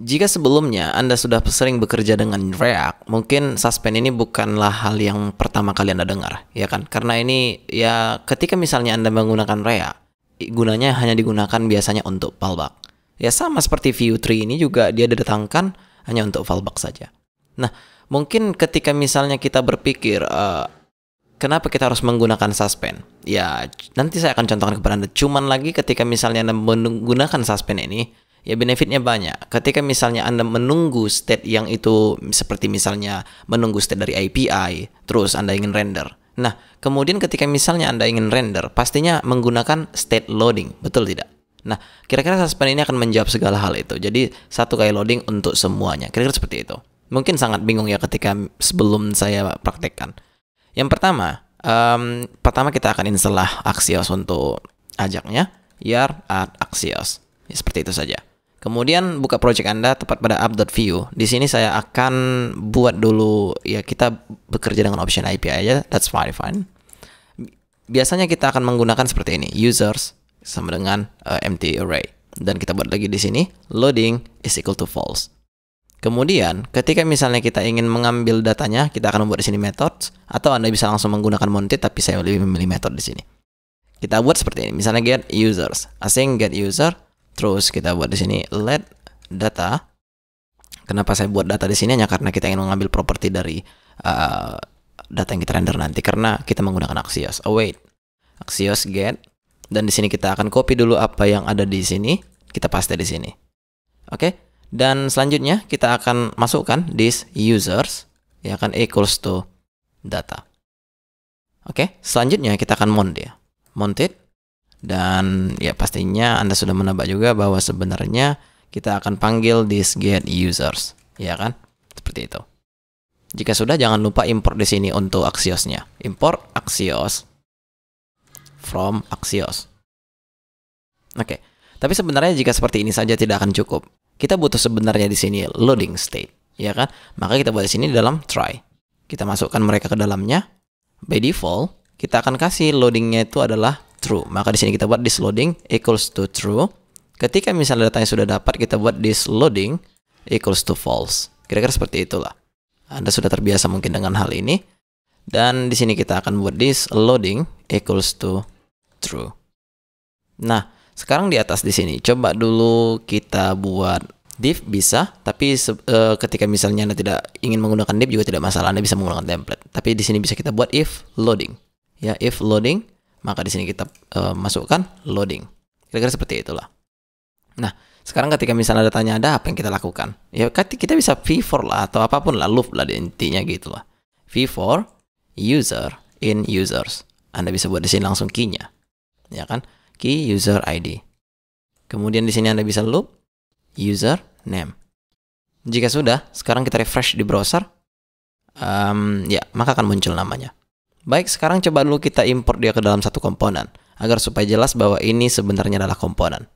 Jika sebelumnya Anda sudah sering bekerja dengan React, mungkin suspend ini bukanlah hal yang pertama kali Anda dengar, ya kan? Karena ini ya ketika misalnya Anda menggunakan React, gunanya hanya digunakan biasanya untuk fallback. Ya sama seperti Vue 3 ini juga dia didatangkan hanya untuk fallback saja. Nah, mungkin ketika misalnya kita berpikir kenapa kita harus menggunakan suspend? Ya, nanti saya akan contohkan kepada Anda. Cuman lagi ketika misalnya Anda menggunakan suspend ini, ya benefitnya banyak. Ketika misalnya Anda menunggu state yang itu seperti misalnya menunggu state dari API, terus Anda ingin render. Nah, kemudian ketika misalnya Anda ingin render, pastinya menggunakan state loading, betul tidak? Nah, kira-kira suspend ini akan menjawab segala hal itu. Jadi, satu kali loading untuk semuanya. Kira-kira seperti itu. Mungkin sangat bingung ya ketika sebelum saya praktekkan. Yang pertama kita akan install Axios untuk ajaknya. Yarn add Axios. Ya, seperti itu saja. Kemudian buka project Anda tepat pada app.vue. Di sini saya akan buat dulu, ya kita bekerja dengan option API aja. That's fine. Biasanya kita akan menggunakan seperti ini. Users sama dengan empty array. Dan kita buat lagi di sini. Loading is equal to false. Kemudian, ketika misalnya kita ingin mengambil datanya, kita akan membuat di sini methods, atau Anda bisa langsung menggunakan mounted, tapi saya lebih memilih method di sini. Kita buat seperti ini. Misalnya get users, async get user, terus kita buat di sini let data. Kenapa saya buat data di sini? Hanya karena kita ingin mengambil properti dari data yang kita render nanti, karena kita menggunakan Axios. Await Axios get, dan di sini kita akan copy dulu apa yang ada di sini, kita paste di sini. Oke? Dan selanjutnya kita akan masukkan this users yang akan equals to data. Oke, selanjutnya kita akan mount dia. Mounted. Dan ya pastinya Anda sudah menebak juga bahwa sebenarnya kita akan panggil this get users, ya kan? Seperti itu. Jika sudah, jangan lupa import di sini untuk Axios-nya. Import Axios from Axios. Oke. Tapi sebenarnya jika seperti ini saja tidak akan cukup. Kita butuh sebenarnya di sini loading state, ya kan? Maka kita buat di sini dalam try. Kita masukkan mereka ke dalamnya. By default, kita akan kasih loadingnya itu adalah true. Maka di sini kita buat this loading equals to true. Ketika misalnya datanya sudah dapat, kita buat this loading equals to false. Kira-kira seperti itulah. Anda sudah terbiasa mungkin dengan hal ini. Dan di sini kita akan buat this loading equals to true. Nah, sekarang di atas di sini, coba dulu kita buat div bisa, tapi ketika misalnya Anda tidak ingin menggunakan div juga tidak masalah, Anda bisa menggunakan template. Tapi di sini bisa kita buat if loading. Ya, if loading, maka di sini kita masukkan loading. Kira-kira seperti itulah. Nah, sekarang ketika misalnya datanya ada, apa yang kita lakukan? Ya, kita bisa v-for lah atau apapun lah, loop lah intinya gitu lah. V-for user in users. Anda bisa buat di sini langsung key-nya. Ya kan? Key user ID. Kemudian di sini Anda bisa loop user name. Jika sudah, sekarang kita refresh di browser. Ya, maka akan muncul namanya. Baik, sekarang coba dulu kita import dia ke dalam satu komponen agar supaya jelas bahwa ini sebenarnya adalah komponen.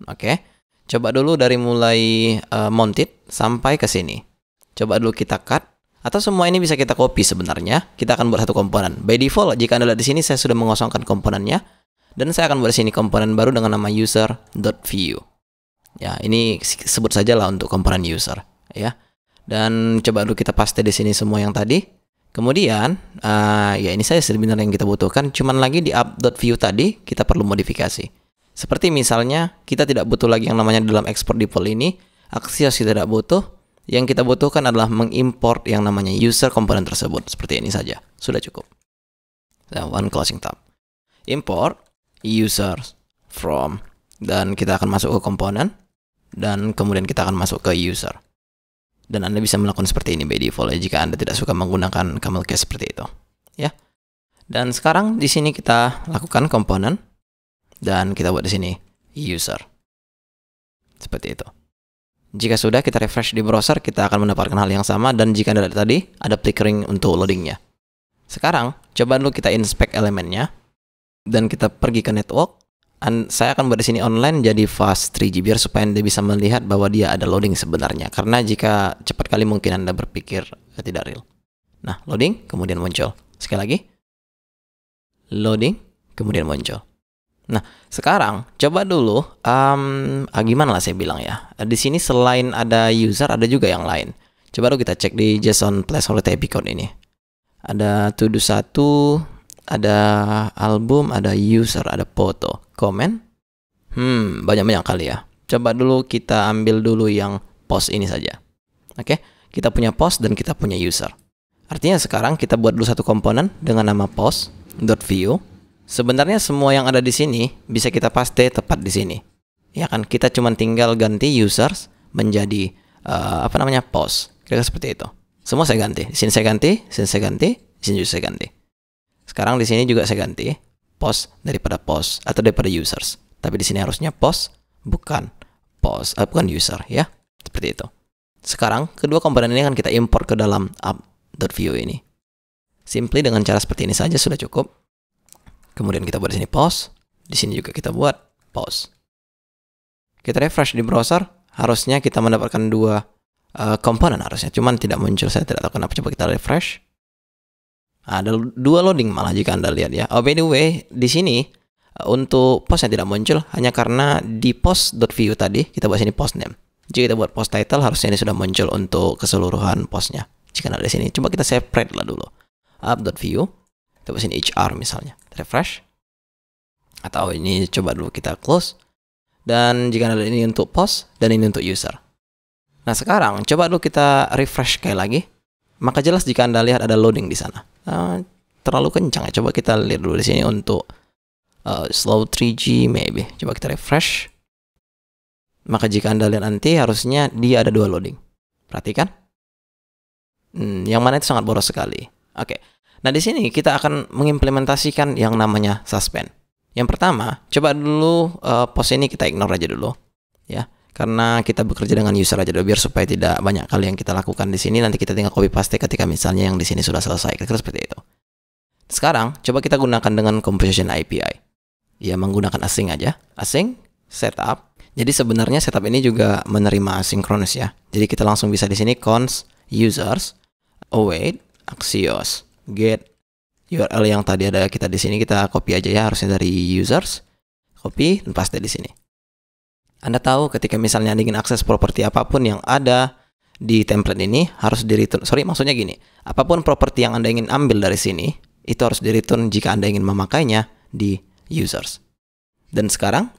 Oke. Coba dulu dari mulai mounted sampai ke sini. Coba dulu kita cut, atau semua ini bisa kita copy sebenarnya. Kita akan buat satu komponen. By default, jika Anda lihat di sini saya sudah mengosongkan komponennya. Dan saya akan buat di sini komponen baru dengan nama user.view. Ya, ini sebut saja lah untuk komponen user, ya. Dan coba dulu kita paste di sini semua yang tadi. Kemudian, ya ini saya sebenarnya yang kita butuhkan. Cuman lagi di app.view tadi kita perlu modifikasi. Seperti misalnya kita tidak butuh lagi yang namanya dalam export default ini. Axios kita tidak butuh. Yang kita butuhkan adalah mengimport yang namanya user komponen tersebut. Seperti ini saja, sudah cukup. One closing tab. Import users from, dan kita akan masuk ke komponen, dan kemudian kita akan masuk ke user. Dan Anda bisa melakukan seperti ini by default ya, jika Anda tidak suka menggunakan camel case seperti itu, ya. Dan sekarang di sini kita lakukan komponen, dan kita buat di sini user. Seperti itu. Jika sudah, kita refresh di browser, kita akan mendapatkan hal yang sama, dan jika Anda lihat tadi, ada flickering untuk loadingnya. Sekarang, coba dulu kita inspect elemennya. Dan kita pergi ke network. Saya akan buat di sini online jadi fast 3G biar supaya Anda bisa melihat bahwa dia ada loading sebenarnya. Karena jika cepat kali mungkin Anda berpikir tidak real. Nah, loading kemudian muncul. Sekali lagi. Loading kemudian muncul. Nah, sekarang coba dulu, gimana lah saya bilang ya. Di sini selain ada user, ada juga yang lain. Coba dulu kita cek di JSON placeholder TP code ini. Ada to do 1, ada album, ada user, ada foto, comment. Banyak-banyak kali ya. Coba dulu kita ambil dulu yang post ini saja. Oke, kita punya post dan kita punya user. Artinya sekarang kita buat dulu satu komponen dengan nama post.view. Sebenarnya semua yang ada di sini bisa kita paste tepat di sini. Ya kan, kita cuma tinggal ganti users menjadi post. Kira-kira seperti itu. Semua saya ganti. Di sini saya ganti, di sini saya ganti, di sini juga saya ganti. Sekarang di sini juga saya ganti post daripada post atau daripada users. Tapi di sini harusnya post bukan user ya. Seperti itu. Sekarang kedua komponen ini akan kita import ke dalam app.view ini. Simply dengan cara seperti ini saja sudah cukup. Kemudian kita buat di sini post, di sini juga kita buat post. Kita refresh di browser, harusnya kita mendapatkan dua komponen harusnya, cuman tidak muncul, saya tidak tahu kenapa. Coba kita refresh. Ada dua loading malah jika Anda lihat ya. Oh, by the way, di sini untuk post yang tidak muncul hanya karena di post.view tadi kita buat sini post name. Jika kita buat post title, harusnya ini sudah muncul untuk keseluruhan postnya. Jika ada di sini, coba kita separate lah dulu. App.view, kita buat sini HR misalnya. Refresh. Atau ini coba dulu kita close. Dan jika ada ini untuk post dan ini untuk user. Nah, sekarang coba dulu kita refresh sekali lagi. Maka jelas jika Anda lihat ada loading di sana. Terlalu kencang ya. Coba kita lihat dulu di sini untuk slow 3G maybe. Coba kita refresh. Maka jika Anda lihat nanti harusnya dia ada dua loading. Perhatikan. Yang mana itu sangat boros sekali. Oke. Nah, di sini kita akan mengimplementasikan yang namanya suspend. Yang pertama, coba dulu post ini kita ignore aja dulu, ya. Karena kita bekerja dengan user aja dulu, biar supaya tidak banyak kali yang kita lakukan di sini. Nanti kita tinggal copy paste ketika misalnya yang di sini sudah selesai. Kira-kira seperti itu. Sekarang, coba kita gunakan dengan composition API. Ya, menggunakan async aja. Async, setup. Jadi sebenarnya setup ini juga menerima asynchronous ya. Jadi kita langsung bisa di sini const users await axios get URL yang tadi ada kita di sini, kita copy aja ya, harusnya dari users, copy dan paste di sini. Anda tahu ketika misalnya Anda ingin akses properti apapun yang ada di template ini harus di return. Maksudnya gini, apapun properti yang Anda ingin ambil dari sini itu harus di return jika Anda ingin memakainya di users. Dan sekarang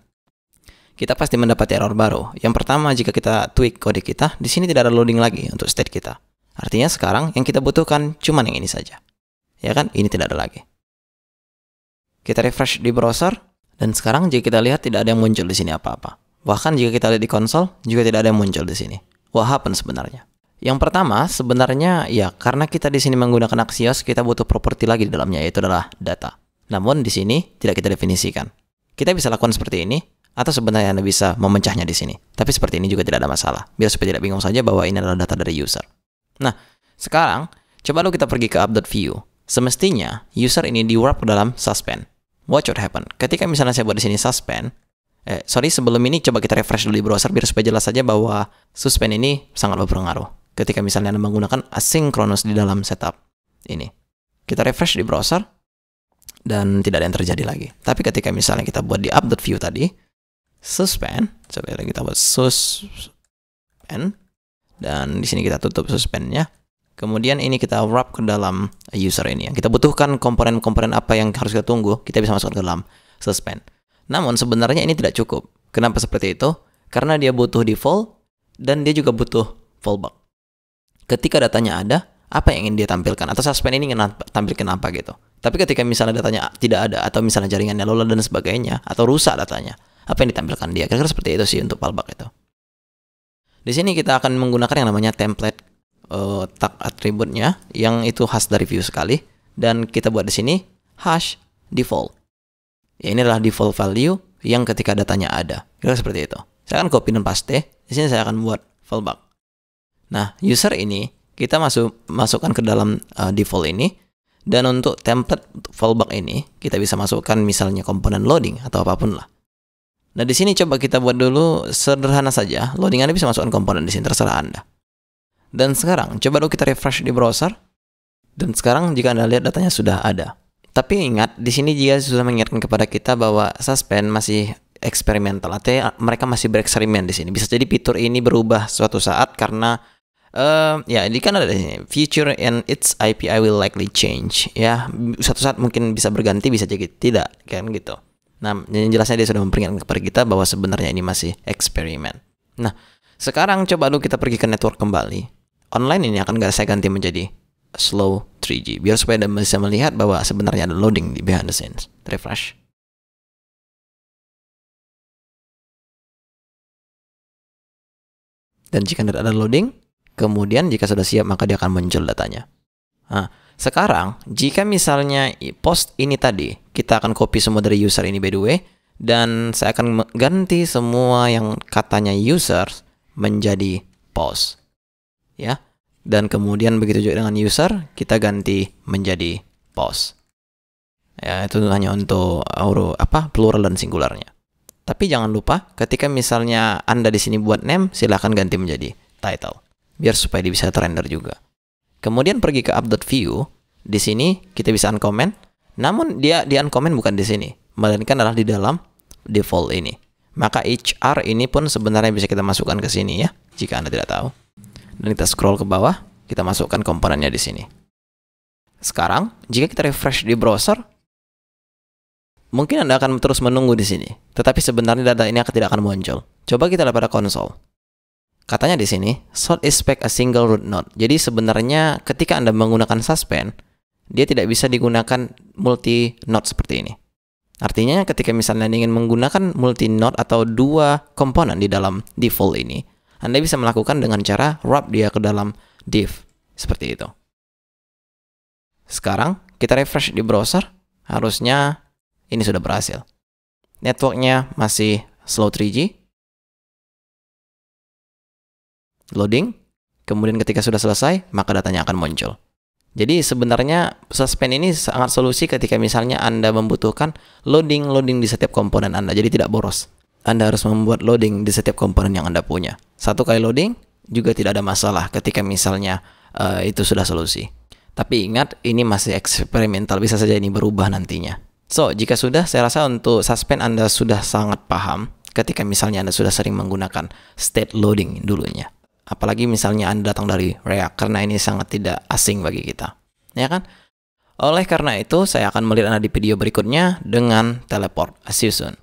kita pasti mendapati error baru. Yang pertama, jika kita tweak kode kita, di sini tidak ada loading lagi untuk state kita. Artinya sekarang yang kita butuhkan cuma yang ini saja. Ya kan? Ini tidak ada lagi. Kita refresh di browser dan sekarang jika kita lihat tidak ada yang muncul di sini apa-apa. Bahkan jika kita lihat di konsol juga tidak ada yang muncul di sini. What happened sebenarnya? Yang pertama sebenarnya ya karena kita di sini menggunakan Axios, kita butuh properti lagi di dalamnya, yaitu adalah data. Namun di sini tidak kita definisikan. Kita bisa lakukan seperti ini atau sebenarnya Anda bisa memecahnya di sini. Tapi seperti ini juga tidak ada masalah. Biar supaya tidak bingung saja bahwa ini adalah data dari user. Nah, sekarang coba dulu kita pergi ke app.view. Semestinya user ini di wrap ke dalam suspend. Watch what happen. Ketika misalnya saya buat di sini suspend, sebelum ini coba kita refresh dulu di browser biar supaya jelas saja bahwa suspend ini sangat berpengaruh. Ketika misalnya Anda menggunakan asynchronous di dalam setup ini. Kita refresh di browser dan tidak ada yang terjadi lagi. Tapi ketika misalnya kita buat di app.view tadi, suspend, coba kita buat suspend dan di sini kita tutup suspendnya. Kemudian ini kita wrap ke dalam user ini. Yang kita butuhkan komponen-komponen apa yang harus kita tunggu, kita bisa masukkan ke dalam suspend. Namun sebenarnya ini tidak cukup. Kenapa seperti itu? Karena dia butuh default dan dia juga butuh fallback. Ketika datanya ada, apa yang ingin dia tampilkan? Atau suspend ini ingin tampilkan apa gitu. Tapi ketika misalnya datanya tidak ada, atau misalnya jaringannya lolos dan sebagainya, atau rusak datanya, apa yang ditampilkan dia? Kira-kira seperti itu sih untuk fallback itu. Di sini kita akan menggunakan yang namanya template tag atributnya yang itu khas dari Vue sekali, dan kita buat di sini hash default. Ya, ini adalah default value yang ketika datanya ada. Kira seperti itu. Saya akan copy dan paste. Di sini saya akan buat fallback. Nah, user ini kita masukkan ke dalam default ini, dan untuk template fallback ini kita bisa masukkan misalnya komponen loading atau apapun lah. Nah, di sini coba kita buat dulu sederhana saja. Loading Anda bisa masukkan komponen di sini, terserah Anda. Dan sekarang, coba dulu kita refresh di browser. Dan sekarang jika Anda lihat datanya sudah ada. Tapi ingat, di sini dia sudah mengingatkan kepada kita bahwa suspend masih eksperimental, artinya mereka masih bereksperimen di sini. Bisa jadi fitur ini berubah suatu saat karena ya ini kan ada di sini, future and its API will likely change. Ya, suatu saat mungkin bisa berganti, bisa jadi tidak, kan gitu. Nah, yang jelasnya dia sudah memperingatkan kepada kita bahwa sebenarnya ini masih eksperimen. Nah, sekarang coba dulu kita pergi ke network kembali. Online ini akan saya ganti menjadi slow 3G biar supaya Anda bisa melihat bahwa sebenarnya ada loading di behind the scenes. Refresh. Dan jika tidak ada loading, kemudian jika sudah siap maka dia akan muncul datanya. Nah, sekarang jika misalnya post ini tadi kita akan copy semua dari user ini by the way, dan saya akan ganti semua yang katanya user menjadi post. Ya. Dan kemudian begitu juga dengan user, kita ganti menjadi post. Ya, itu hanya untuk plural dan singularnya. Tapi jangan lupa ketika misalnya Anda di sini buat name, silahkan ganti menjadi title biar supaya dia bisa terrender juga. Kemudian pergi ke app.view. Di sini kita bisa uncomment. Namun dia di uncomment bukan di sini, melainkan adalah di dalam default ini. Maka HR ini pun sebenarnya bisa kita masukkan ke sini ya, jika Anda tidak tahu. Dan kita scroll ke bawah, kita masukkan komponennya di sini. Sekarang, jika kita refresh di browser, mungkin Anda akan terus menunggu di sini. Tetapi sebenarnya data ini tidak akan muncul. Coba kita lihat pada konsol. Katanya di sini, should expect a single root node. Jadi sebenarnya ketika Anda menggunakan suspend, dia tidak bisa digunakan multi node seperti ini. Artinya ketika misalnya Anda ingin menggunakan multi node atau dua komponen di dalam default ini, Anda bisa melakukan dengan cara wrap dia ke dalam div. Seperti itu. Sekarang, kita refresh di browser. Harusnya ini sudah berhasil. Networknya masih slow 3G. Loading. Kemudian ketika sudah selesai, maka datanya akan muncul. Jadi sebenarnya suspend ini sangat solusi ketika misalnya Anda membutuhkan loading di setiap komponen Anda. Jadi tidak boros. Anda harus membuat loading di setiap komponen yang Anda punya. Satu kali loading juga tidak ada masalah ketika misalnya itu sudah solusi. Tapi ingat, ini masih eksperimental, bisa saja ini berubah nantinya. So, jika sudah, saya rasa untuk suspend Anda sudah sangat paham ketika misalnya Anda sudah sering menggunakan state loading dulunya. Apalagi misalnya Anda datang dari React, karena ini sangat tidak asing bagi kita. Ya kan? Oleh karena itu, saya akan melihat Anda di video berikutnya dengan teleport. See you soon.